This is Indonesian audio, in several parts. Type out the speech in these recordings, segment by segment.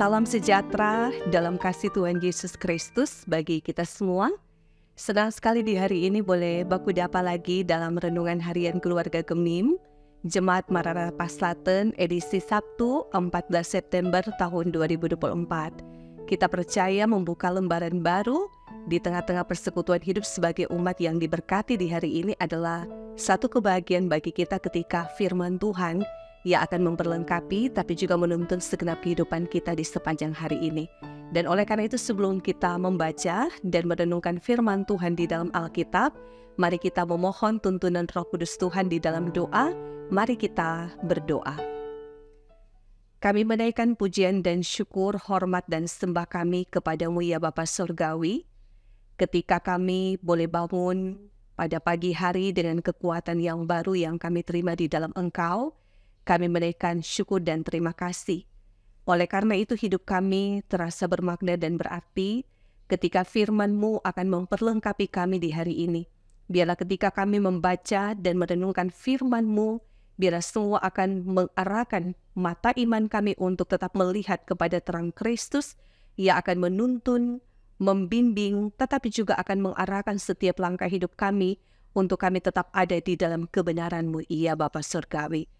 Salam sejahtera dalam kasih Tuhan Yesus Kristus bagi kita semua. Senang sekali di hari ini boleh baku dapa lagi dalam renungan harian keluarga Gemim, Jemaat Maranatha Slaten edisi Sabtu 14 September tahun 2024. Kita percaya membuka lembaran baru di tengah-tengah persekutuan hidup sebagai umat yang diberkati di hari ini adalah satu kebahagiaan bagi kita ketika firman Tuhan yang akan memperlengkapi tapi juga menuntun segenap kehidupan kita di sepanjang hari ini. Dan oleh karena itu sebelum kita membaca dan merenungkan firman Tuhan di dalam Alkitab, mari kita memohon tuntunan Roh Kudus Tuhan di dalam doa. Mari kita berdoa. Kami menaikkan pujian dan syukur, hormat dan sembah kami kepadamu ya Bapa Surgawi. Ketika kami boleh bangun pada pagi hari dengan kekuatan yang baru yang kami terima di dalam Engkau, kami menaikkan syukur dan terima kasih. Oleh karena itu hidup kami terasa bermakna dan berarti ketika firman-Mu akan memperlengkapi kami di hari ini. Biarlah ketika kami membaca dan merenungkan firman-Mu, biarlah semua akan mengarahkan mata iman kami untuk tetap melihat kepada terang Kristus yang akan menuntun, membimbing, tetapi juga akan mengarahkan setiap langkah hidup kami untuk kami tetap ada di dalam kebenaran-Mu, ya Bapa Surgawi.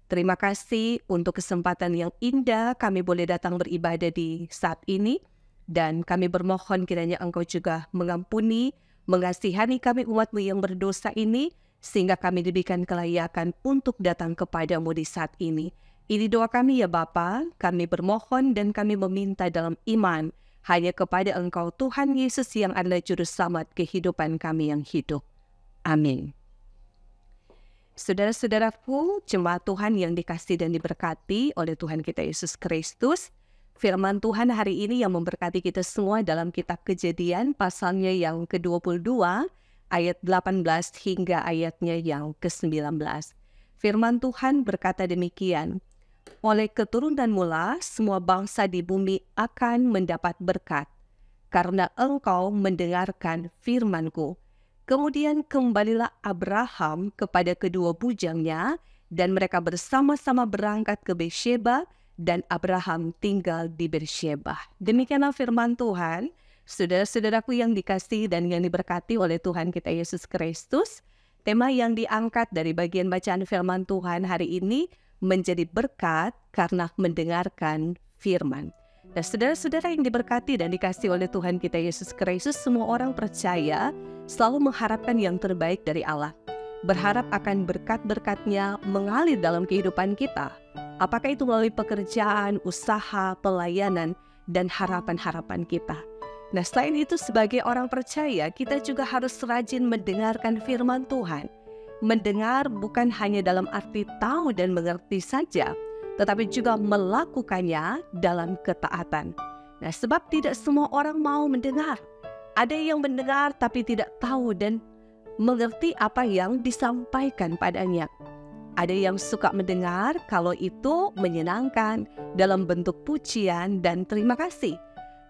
Terima kasih untuk kesempatan yang indah kami boleh datang beribadah di saat ini. Dan kami bermohon kiranya Engkau juga mengampuni, mengasihani kami umat-Mu yang berdosa ini, sehingga kami diberikan kelayakan untuk datang kepadamu di saat ini. Ini doa kami ya Bapa, kami bermohon dan kami meminta dalam iman, hanya kepada Engkau Tuhan Yesus yang adalah Juru Selamat kehidupan kami yang hidup. Amin. Saudara-saudaraku, jemaat Tuhan yang dikasihi dan diberkati oleh Tuhan kita Yesus Kristus, firman Tuhan hari ini yang memberkati kita semua dalam kitab Kejadian pasalnya yang ke-22 ayat 18 hingga ayatnya yang ke-19. Firman Tuhan berkata demikian, oleh keturunanmu lah semua bangsa di bumi akan mendapat berkat, karena engkau mendengarkan firman-Ku. Kemudian kembalilah Abraham kepada kedua bujangnya, dan mereka bersama-sama berangkat ke Beersheba, dan Abraham tinggal di Beersheba. Demikianlah firman Tuhan, saudara-saudaraku yang dikasihi dan yang diberkati oleh Tuhan kita Yesus Kristus. Tema yang diangkat dari bagian bacaan firman Tuhan hari ini menjadi berkat karena mendengarkan firman. Dan saudara-saudara yang diberkati dan dikasihi oleh Tuhan kita Yesus Kristus, semua orang percaya selalu mengharapkan yang terbaik dari Allah. Berharap akan berkat-berkat-Nya mengalir dalam kehidupan kita. Apakah itu melalui pekerjaan, usaha, pelayanan, dan harapan-harapan kita. Nah, selain itu sebagai orang percaya, kita juga harus rajin mendengarkan firman Tuhan. Mendengar bukan hanya dalam arti tahu dan mengerti saja, tetapi juga melakukannya dalam ketaatan. Nah, sebab tidak semua orang mau mendengar. Ada yang mendengar tapi tidak tahu dan mengerti apa yang disampaikan padanya. Ada yang suka mendengar kalau itu menyenangkan dalam bentuk pujian dan terima kasih.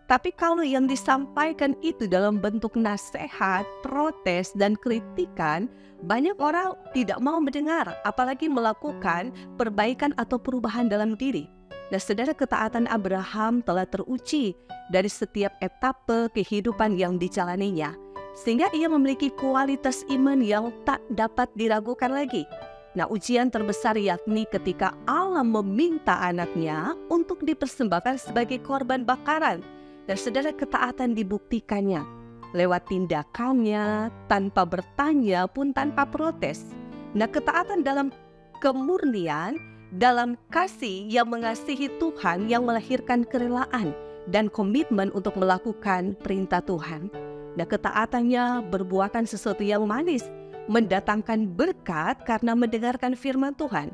Tapi kalau yang disampaikan itu dalam bentuk nasihat, protes, dan kritikan, banyak orang tidak mau mendengar, apalagi melakukan perbaikan atau perubahan dalam diri. Nah, saudara, ketaatan Abraham telah teruji dari setiap etape kehidupan yang dijalaninya, sehingga ia memiliki kualitas iman yang tak dapat diragukan lagi. Nah, ujian terbesar yakni ketika Allah meminta anaknya untuk dipersembahkan sebagai korban bakaran. Dan saudara, ketaatan dibuktikannya lewat tindakannya, tanpa bertanya pun tanpa protes. Nah, ketaatan dalam kemurnian, dalam kasih yang mengasihi Tuhan yang melahirkan kerelaan dan komitmen untuk melakukan perintah Tuhan. Nah, ketaatannya berbuahkan sesuatu yang manis, mendatangkan berkat karena mendengarkan firman Tuhan.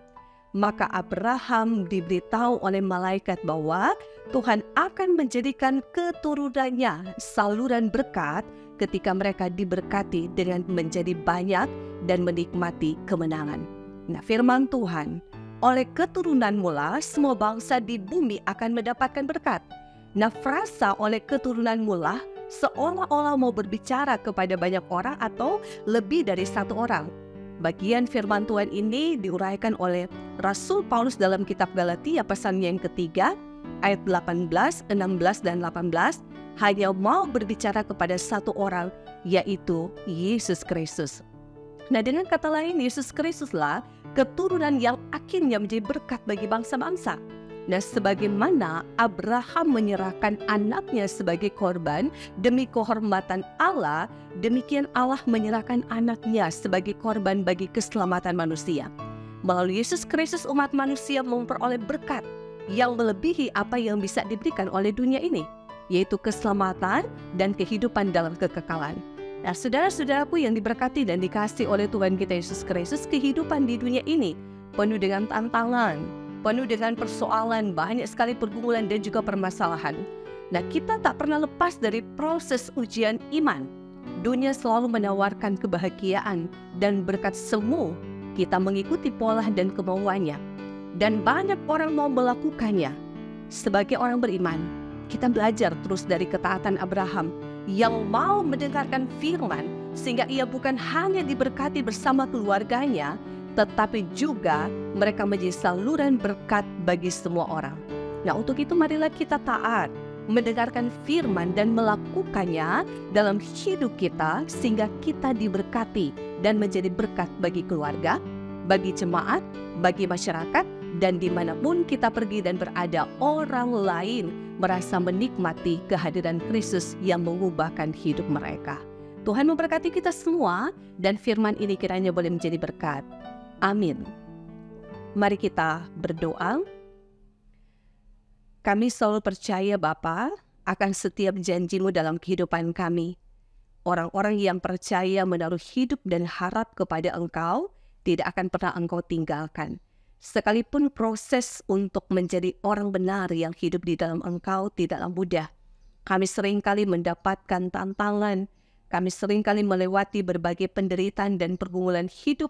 Maka Abraham diberitahu oleh malaikat bahwa Tuhan akan menjadikan keturunannya saluran berkat ketika mereka diberkati dengan menjadi banyak dan menikmati kemenangan. Nah, firman Tuhan, oleh keturunanmu lah semua bangsa di bumi akan mendapatkan berkat. Nah, frasa oleh keturunanmu lah seolah-olah mau berbicara kepada banyak orang atau lebih dari satu orang. Bagian firman Tuhan ini diuraikan oleh Rasul Paulus dalam kitab Galatia pasalnya yang ketiga, ayat 18, 16, dan 18, hanya mau berbicara kepada satu orang, yaitu Yesus Kristus. Nah, dengan kata lain, Yesus Kristuslah keturunan yang akhirnya menjadi berkat bagi bangsa-bangsa. Nah, sebagaimana Abraham menyerahkan anaknya sebagai korban demi kehormatan Allah, demikian Allah menyerahkan anaknya sebagai korban bagi keselamatan manusia. Melalui Yesus Kristus, umat manusia memperoleh berkat yang melebihi apa yang bisa diberikan oleh dunia ini, yaitu keselamatan dan kehidupan dalam kekekalan. Nah, saudara-saudaraku yang diberkati dan dikasihi oleh Tuhan kita Yesus Kristus, kehidupan di dunia ini penuh dengan tantangan, penuh dengan persoalan, banyak sekali pergumulan dan juga permasalahan. Nah, kita tak pernah lepas dari proses ujian iman. Dunia selalu menawarkan kebahagiaan dan berkat semu. Kita mengikuti pola dan kemauannya. Dan banyak orang mau melakukannya. Sebagai orang beriman, kita belajar terus dari ketaatan Abraham yang mau mendengarkan firman, sehingga ia bukan hanya diberkati bersama keluarganya, tetapi juga mereka menjadi saluran berkat bagi semua orang. Nah, untuk itu marilah kita taat, mendengarkan firman dan melakukannya dalam hidup kita, sehingga kita diberkati dan menjadi berkat bagi keluarga, bagi jemaat, bagi masyarakat, dan dimanapun kita pergi dan berada, orang lain merasa menikmati kehadiran Kristus yang mengubahkan hidup mereka. Tuhan memberkati kita semua, dan firman ini kiranya boleh menjadi berkat. Amin. Mari kita berdoa. Kami selalu percaya Bapa akan setiap janji-Mu dalam kehidupan kami. Orang-orang yang percaya menaruh hidup dan harap kepada Engkau tidak akan pernah Engkau tinggalkan. Sekalipun proses untuk menjadi orang benar yang hidup di dalam Engkau tidaklah mudah. Kami seringkali mendapatkan tantangan, kami seringkali melewati berbagai penderitaan dan pergumulan hidup.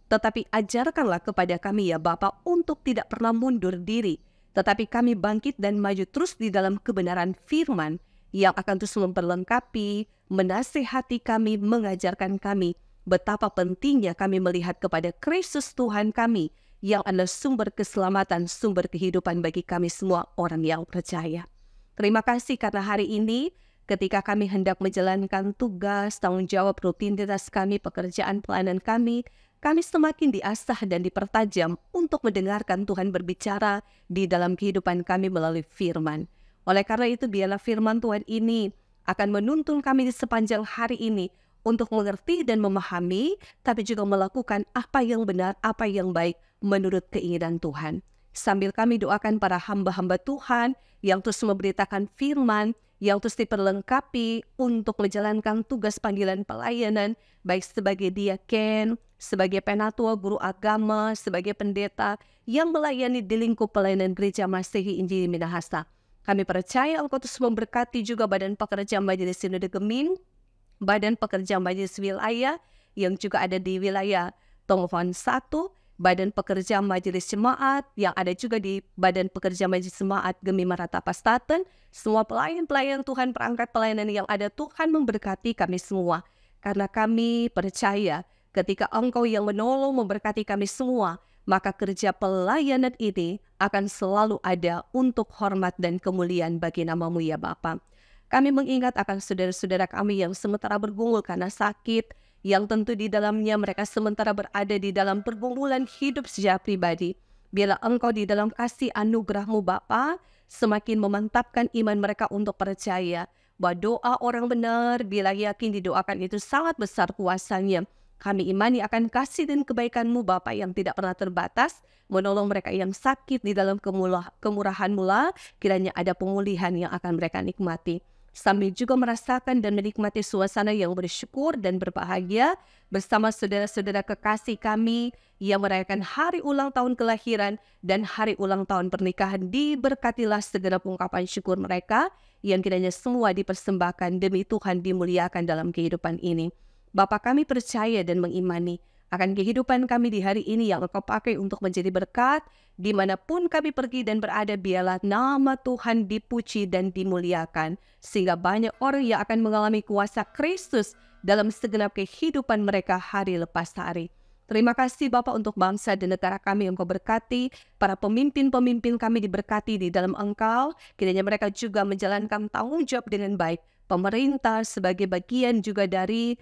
Tetapi ajarkanlah kepada kami ya Bapa untuk tidak pernah mundur diri, tetapi kami bangkit dan maju terus di dalam kebenaran firman yang akan terus memperlengkapi, menasihati kami, mengajarkan kami betapa pentingnya kami melihat kepada Kristus Tuhan kami yang adalah sumber keselamatan, sumber kehidupan bagi kami semua orang yang percaya. Terima kasih karena hari ini ketika kami hendak menjalankan tugas, tanggung jawab, rutinitas kami, pekerjaan pelayanan kami semakin diasah dan dipertajam untuk mendengarkan Tuhan berbicara di dalam kehidupan kami melalui firman. Oleh karena itu, biarlah firman Tuhan ini akan menuntun kami di sepanjang hari ini untuk mengerti dan memahami, tapi juga melakukan apa yang benar, apa yang baik menurut keinginan Tuhan. Sambil kami doakan para hamba-hamba Tuhan yang terus memberitakan firman, yang terus diperlengkapi untuk menjalankan tugas panggilan pelayanan, baik sebagai diaken, sebagai penatua, guru agama, sebagai pendeta, yang melayani di lingkup pelayanan Gereja Masehi Injili Minahasa. Kami percaya Engkau terus memberkati juga badan pekerja Majelis Sinode Geming, badan pekerja Majelis Wilayah, yang juga ada di wilayah Tongfan 1, badan pekerja Majelis Jemaat yang ada juga di badan pekerja Majelis Jemaat Gemi Marata Pastaten, semua pelayan-pelayan Tuhan, perangkat pelayanan yang ada, Tuhan memberkati kami semua. Karena kami percaya ketika Engkau yang menolong memberkati kami semua, maka kerja pelayanan ini akan selalu ada untuk hormat dan kemuliaan bagi nama-Mu ya Bapa. Kami mengingat akan saudara-saudara kami yang sementara bergumul karena sakit, yang tentu di dalamnya mereka sementara berada di dalam pergumulan hidup secara pribadi. Biarlah Engkau di dalam kasih anugerah-Mu Bapa semakin memantapkan iman mereka untuk percaya bahwa doa orang benar bila yakin didoakan itu sangat besar kuasanya. Kami imani akan kasih dan kebaikan-Mu Bapa yang tidak pernah terbatas, menolong mereka yang sakit di dalam kemurahan-Mu lah, kiranya ada pemulihan yang akan mereka nikmati. Sambil juga merasakan dan menikmati suasana yang bersyukur dan berbahagia bersama saudara-saudara kekasih kami yang merayakan hari ulang tahun kelahiran dan hari ulang tahun pernikahan. Diberkatilah segala ungkapan syukur mereka yang kiranya semua dipersembahkan demi Tuhan dimuliakan dalam kehidupan ini. Bapa, kami percaya dan mengimani akan kehidupan kami di hari ini yang Engkau pakai untuk menjadi berkat. Dimanapun kami pergi dan berada, biarlah nama Tuhan dipuji dan dimuliakan, sehingga banyak orang yang akan mengalami kuasa Kristus dalam segenap kehidupan mereka hari lepas hari. Terima kasih Bapa untuk bangsa dan negara kami Engkau berkati, para pemimpin-pemimpin kami diberkati di dalam Engkau, kiranya mereka juga menjalankan tanggung jawab dengan baik. Pemerintah sebagai bagian juga dari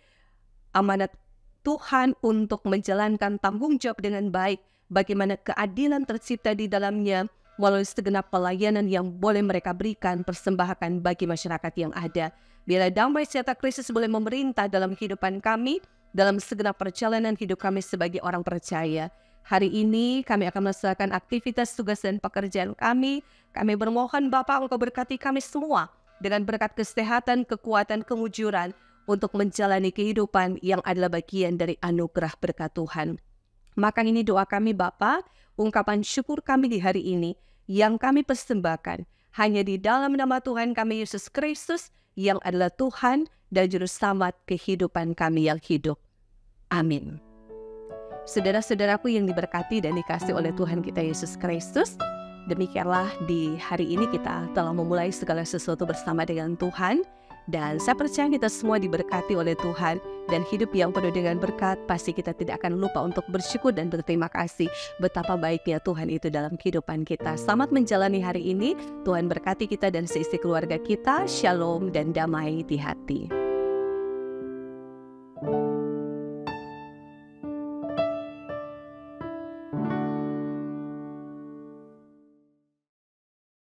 amanat Tuhan untuk menjalankan tanggung jawab dengan baik, bagaimana keadilan tercipta di dalamnya, melalui segenap pelayanan yang boleh mereka berikan, persembahkan bagi masyarakat yang ada. Biarlah damai sejahtera Kristus boleh memerintah dalam kehidupan kami, dalam segenap perjalanan hidup kami sebagai orang percaya. Hari ini kami akan melaksanakan aktivitas, tugas, dan pekerjaan kami. Kami bermohon Bapa Engkau berkati kami semua dengan berkat kesehatan, kekuatan, kemujuran untuk menjalani kehidupan yang adalah bagian dari anugerah berkat Tuhan. Maka ini doa kami Bapa, ungkapan syukur kami di hari ini yang kami persembahkan hanya di dalam nama Tuhan kami Yesus Kristus yang adalah Tuhan dan Juru Selamat kehidupan kami yang hidup. Amin. Saudara-saudaraku yang diberkati dan dikasihi oleh Tuhan kita Yesus Kristus, demikianlah di hari ini kita telah memulai segala sesuatu bersama dengan Tuhan. Dan saya percaya kita semua diberkati oleh Tuhan, dan hidup yang penuh dengan berkat pasti kita tidak akan lupa untuk bersyukur dan berterima kasih betapa baiknya Tuhan itu dalam kehidupan kita. Selamat menjalani hari ini, Tuhan berkati kita dan seisi keluarga kita. Shalom dan damai di hati.